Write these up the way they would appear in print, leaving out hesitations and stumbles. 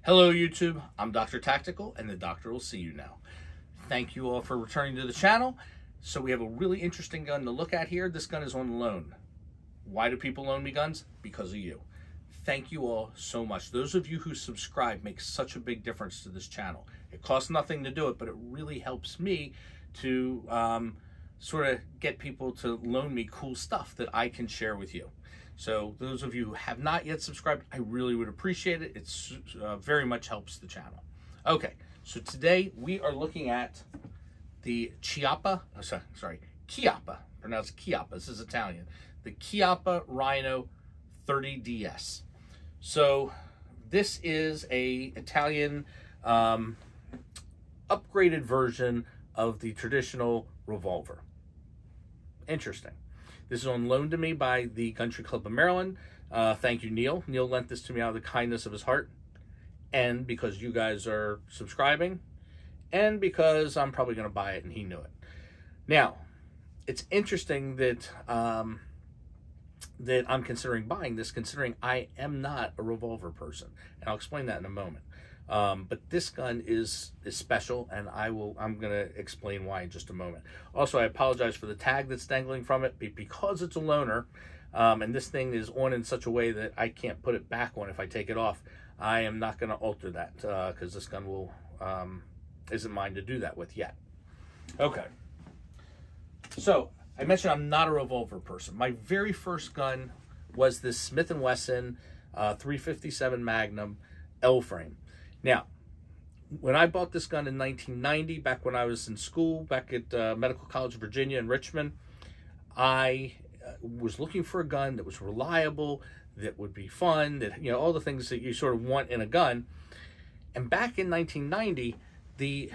Hello YouTube, I'm DoctorTactical and the doctor will see you now. Thank you all for returning to the channel. So we have a really interesting gun to look at here. This gun is on loan. Why do people loan me guns? Because of you. Thank you all so much. Those of you who subscribe make such a big difference to this channel. It costs nothing to do it, but it really helps me to sort of get people to loan me cool stuff that I can share with you. So those of you who have not yet subscribed, I really would appreciate it. It's very much helps the channel. Okay, so today we are looking at the Chiappa, pronounced Chiappa, this is Italian, the Chiappa Rhino 30DS. So this is a Italian upgraded version of the traditional revolver. Interesting. This is on loan to me by the Country Club of Maryland. Thank you, Neil. Neil lent this to me out of the kindness of his heart, and because you guys are subscribing, and because I'm probably going to buy it, and he knew it. Now, it's interesting that that I'm considering buying this, considering I am not a revolver person, and I'll explain that in a moment. But this gun is special, and I'm going to explain why in just a moment. Also, I apologize for the tag that's dangling from it, because it's a loaner, and this thing is on in such a way that I can't put it back on if I take it off. I am not going to alter that, because this gun isn't mine to do that with yet. Okay. So, I mentioned I'm not a revolver person. My very first gun was this Smith & Wesson 357 Magnum L-frame. Now, when I bought this gun in 1990, back when I was in school, back at Medical College of Virginia in Richmond, I was looking for a gun that was reliable, that would be fun, that, you know, all the things that you sort of want in a gun. And back in 1990, the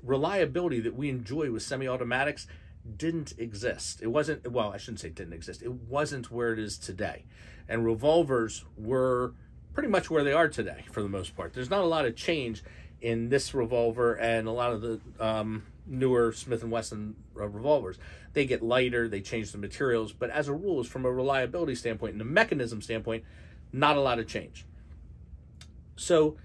reliability that we enjoy with semi-automatics didn't exist. It wasn't, well, I shouldn't say didn't exist. It wasn't where it is today. And revolvers were pretty much where they are today for the most part. There's not a lot of change in this revolver and a lot of the newer Smith & Wesson revolvers. They get lighter, they change the materials, but as a rule, from a reliability standpoint and a mechanism standpoint, not a lot of change. So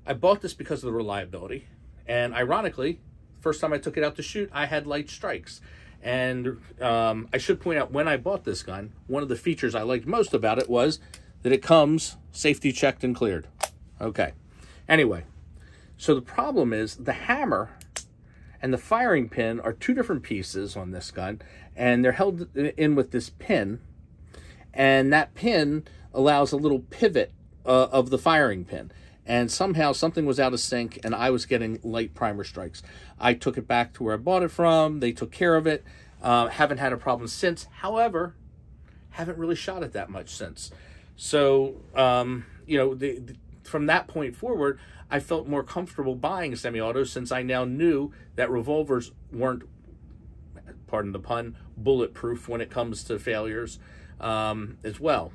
I bought this because of the reliability, and ironically, first time I took it out to shoot, I had light strikes. And I should point out, when I bought this gun, one of the features I liked most about it was that it comes safety checked and cleared. Okay. Anyway, so the problem is the hammer and the firing pin are two different pieces on this gun, and they're held in with this pin, and that pin allows a little pivot of the firing pin. And somehow something was out of sync, and I was getting light primer strikes. I took it back to where I bought it from. They took care of it. Haven't had a problem since. However, haven't really shot it that much since. So, you know, from that point forward, I felt more comfortable buying semi-auto, since I now knew that revolvers weren't, pardon the pun, bulletproof when it comes to failures as well.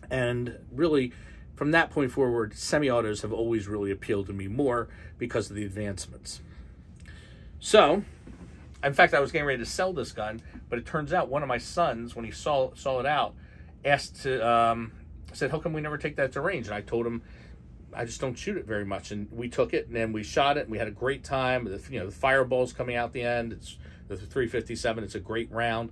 And really, from that point forward, semi-autos have always really appealed to me more because of the advancements. So, in fact, I was getting ready to sell this gun, but it turns out one of my sons, when he saw it out, asked to, said, how come we never take that to range? And I told him, I just don't shoot it very much. And we took it, and then we shot it, and we had a great time. You know, the fireball's coming out the end. It's the 357. It's a great round.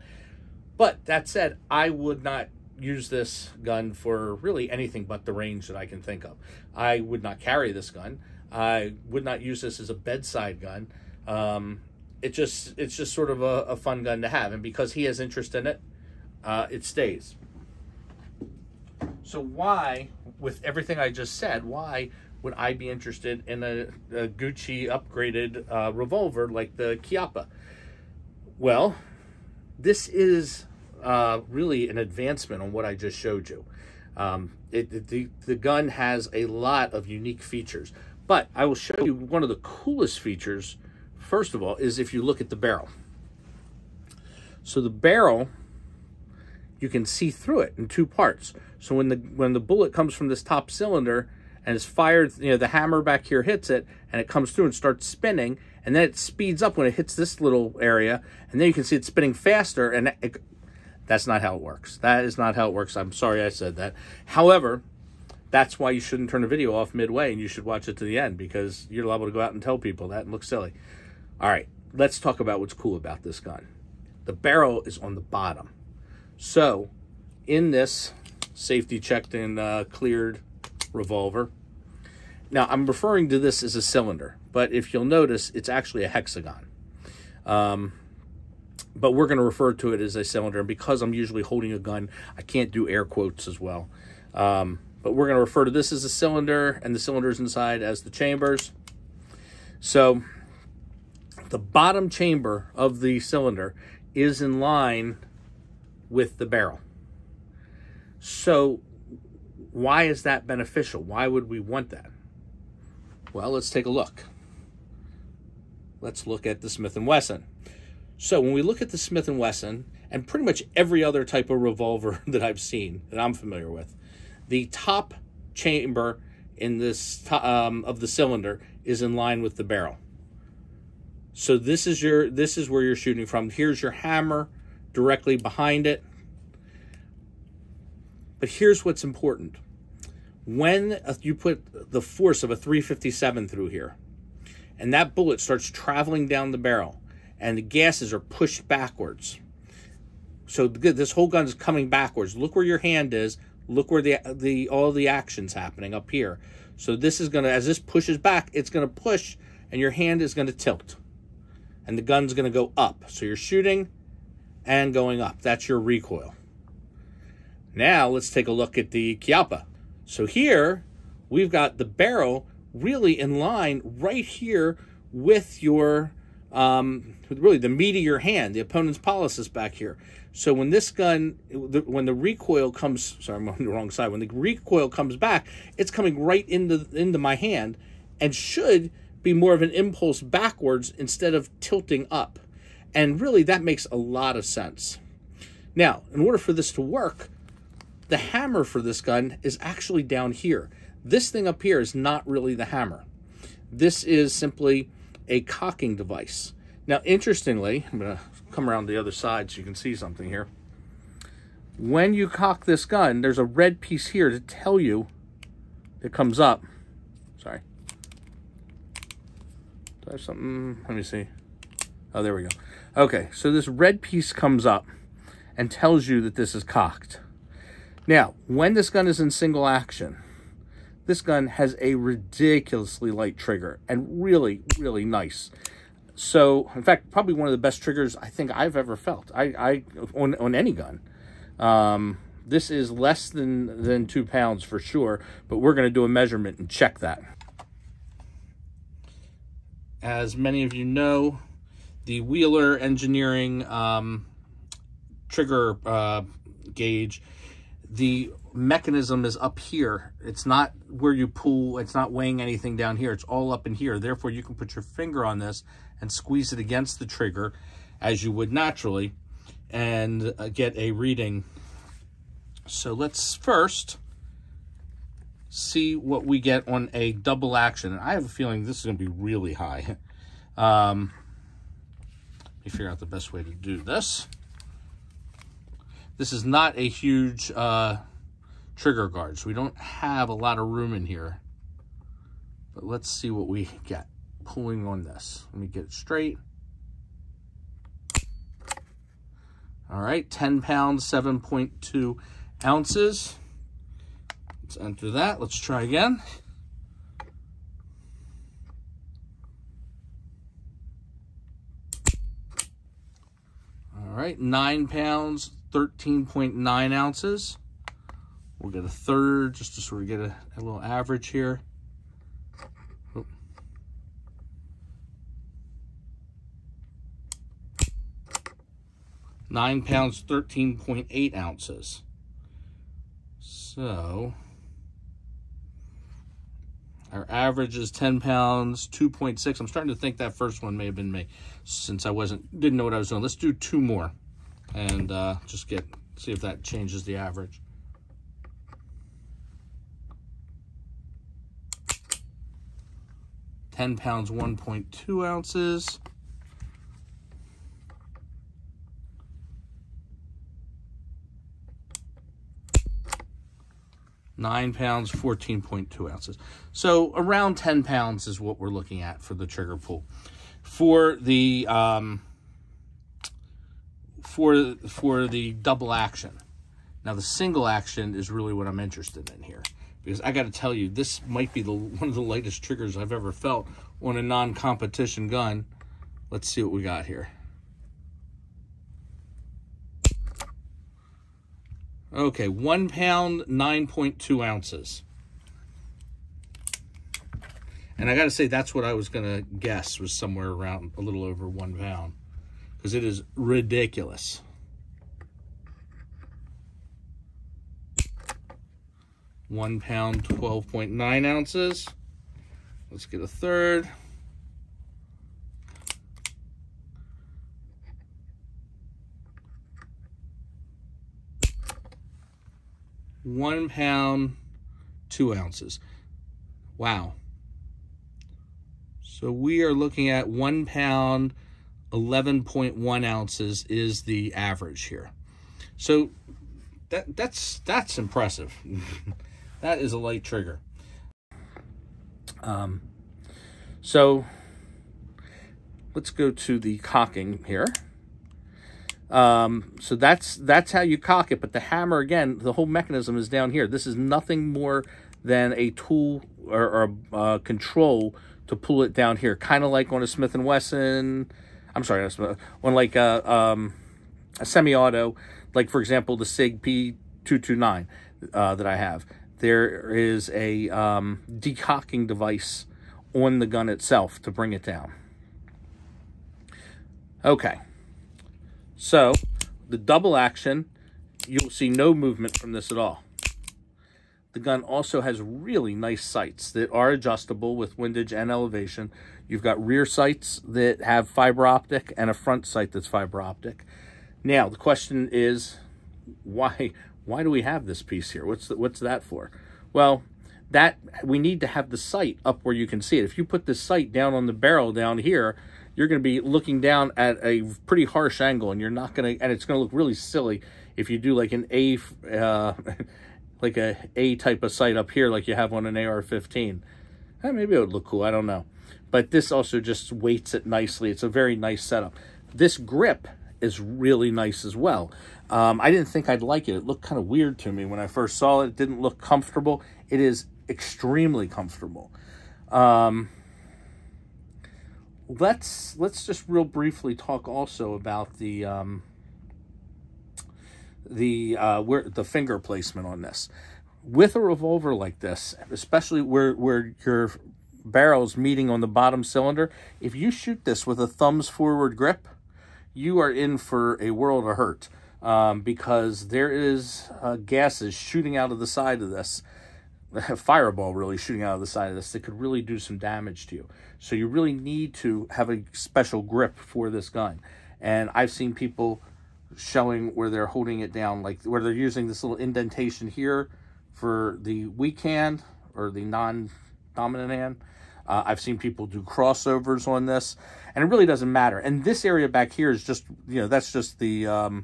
But that said, I would not use this gun for really anything but the range that I can think of. I would not carry this gun. I would not use this as a bedside gun. It's just sort of a fun gun to have. And because he has interest in it, it stays. So why, with everything I just said, why would I be interested in a Gucci upgraded revolver like the Chiappa? Well, this is really an advancement on what I just showed you. The gun has a lot of unique features, but I will show you one of the coolest features. First of all, is if you look at the barrel. So the barrel, you can see through it in two parts. So when the bullet comes from this top cylinder and is fired, you know, the hammer back here hits it, and it comes through and starts spinning, and then it speeds up when it hits this little area, and then you can see it spinning faster, and that's not how it works. That is not how it works. I'm sorry I said that. However, That's why you shouldn't turn the video off midway, and you should watch it to the end, because you're liable to go out and tell people that and look silly. All right, let's talk about what's cool about this gun. The barrel is on the bottom. So in this safety checked and cleared revolver, now I'm referring to this as a cylinder, but if you'll notice, it's actually a hexagon. But we're going to refer to it as a cylinder, and because I'm usually holding a gun, I can't do air quotes as well. But we're going to refer to this as a cylinder, and the cylinders inside as the chambers. So the bottom chamber of the cylinder is in line with the barrel. So why is that beneficial? Why would we want that? Well, let's take a look. Let's look at the Smith & Wesson. So when we look at the Smith & Wesson, and pretty much every other type of revolver that I've seen, that I'm familiar with, the top chamber in this of the cylinder is in line with the barrel. So this is where you're shooting from. Here's your hammer directly behind it. But here's what's important. When you put the force of a 357 through here, and that bullet starts traveling down the barrel, and the gases are pushed backwards. So this whole gun is coming backwards. Look where your hand is. Look where all the action's happening up here. So this is going to, as this pushes back, it's going to push, and your hand is going to tilt. And the gun's going to go up. So you're shooting and going up. That's your recoil. Now let's take a look at the Chiappa. So here we've got the barrel really in line right here with your, really the meat of your hand. The opponent's polis is back here. So when this gun, when the recoil comes, sorry, I'm on the wrong side. When the recoil comes back, it's coming right into my hand, and should be more of an impulse backwards instead of tilting up. And really, that makes a lot of sense. Now, in order for this to work, the hammer for this gun is actually down here. This thing up here is not really the hammer. This is simply a cocking device. Now, interestingly, I'm going to come around the other side so you can see something here. When you cock this gun, there's a red piece here to tell you it comes up. Sorry. Do I have something? Let me see. Oh, there we go. Okay, so this red piece comes up and tells you that this is cocked. Now, when this gun is in single action, this gun has a ridiculously light trigger and really, really nice. So, in fact, probably one of the best triggers I think I've ever felt on any gun. This is less than 2 pounds for sure, but we're going to do a measurement and check that. As many of you know, the Wheeler Engineering trigger gauge, the mechanism is up here. It's not where you pull, it's not weighing anything down here, it's all up in here. Therefore, you can put your finger on this and squeeze it against the trigger as you would naturally and get a reading. So let's first see what we get on a double action. And I have a feeling this is going to be really high. Let me figure out the best way to do this. This is not a huge trigger guard, so we don't have a lot of room in here. But let's see what we get pulling on this. Let me get it straight. All right, 10 pounds, 7.2 ounces. Let's enter that. Let's try again. All right, 9 pounds, 13.9 ounces. We'll get a third just to sort of get a little average here. Oh. 9 pounds, 13.8 ounces. So our average is 10 pounds, 2.6. I'm starting to think that first one may have been me since I didn't know what I was doing. Let's do 2 more and just see if that changes the average. £10, 1.2 ounces. 9 pounds, 14.2 ounces. So around 10 pounds is what we're looking at for the trigger pull. For the for the double action. Now the single action is really what I'm interested in here, because I got to tell you, this might be one of the lightest triggers I've ever felt on a non-competition gun. Let's see what we got here. Okay, 1 pound, 9.2 ounces. And I got to say, that's what I was going to guess was somewhere around a little over 1 pound, because it is ridiculous. £1 pound, 12.9 ounces. Let's get a third. £1 pound, 2 ounces. Wow. So we are looking at 1 pound, 11.1 ounces is the average here. So that's impressive. That is a light trigger. So let's go to the cocking here. So that's how you cock it, but the hammer, again, the whole mechanism is down here. This is nothing more than a tool or a control to pull it down here, kind of like on a Smith & Wesson. I'm sorry, on like a semi-auto, like for example the SIG P229 that I have. There is a decocking device on the gun itself to bring it down. Okay. So, the double action, you'll see no movement from this at all. The gun also has really nice sights that are adjustable with windage and elevation. You've got rear sights that have fiber optic and a front sight that's fiber optic. Now, the question is, why do we have this piece here? What's that for? Well, that we need to have the sight up where you can see it. If you put the sight down on the barrel down here, you're going to be looking down at a pretty harsh angle, and you're not going to, and it's going to look really silly if you do like an like a type of sight up here, like you have on an AR-15. Maybe it would look cool. I don't know. But this also just weights it nicely. It's a very nice setup. This grip is really nice as well. I didn't think I'd like it. It looked kind of weird to me when I first saw it. It didn't look comfortable. It is extremely comfortable. Let's just real briefly talk also about the finger placement on this. With a revolver like this, especially where your barrel's meeting on the bottom cylinder, if you shoot this with a thumbs forward grip, you are in for a world of hurt, because there is gases shooting out of the side of this, a fireball really shooting out of the side of this that could really do some damage to you. So you really need to have a special grip for this gun. And I've seen people showing where they're holding it down, like where they're using this little indentation here for the weak hand or the non-dominant hand. I've seen people do crossovers on this, and it really doesn't matter. And this area back here is just, that's just the, what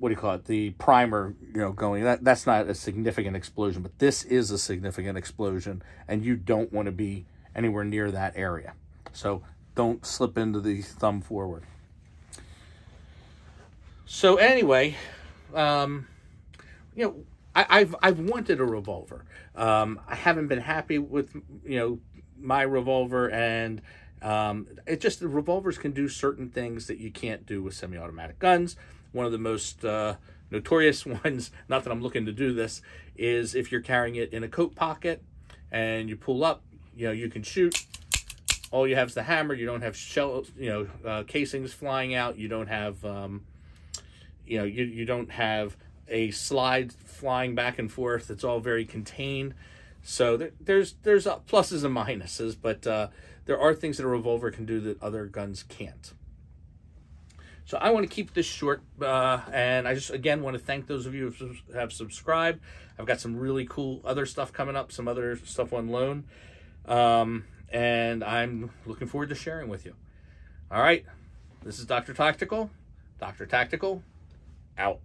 do you call it? The primer, going. That's not a significant explosion, but this is a significant explosion, and you don't want to be anywhere near that area. So don't slip into the thumb forward. So anyway, I've wanted a revolver. I haven't been happy with, my revolver, and the revolvers can do certain things that you can't do with semi-automatic guns. One of the most notorious ones, not that I'm looking to do this, is if you're carrying it in a coat pocket and you pull up, you can shoot. All you have is the hammer. You don't have casings flying out. You don't have, you don't have a slide flying back and forth. It's all very contained. So there's pluses and minuses, but there are things that a revolver can do that other guns can't. So I want to keep this short, and I just, again, want to thank those of you who have subscribed. I've got some really cool other stuff coming up, some other stuff on loan, and I'm looking forward to sharing with you. All right, this is Dr. Tactical. Dr. Tactical, out.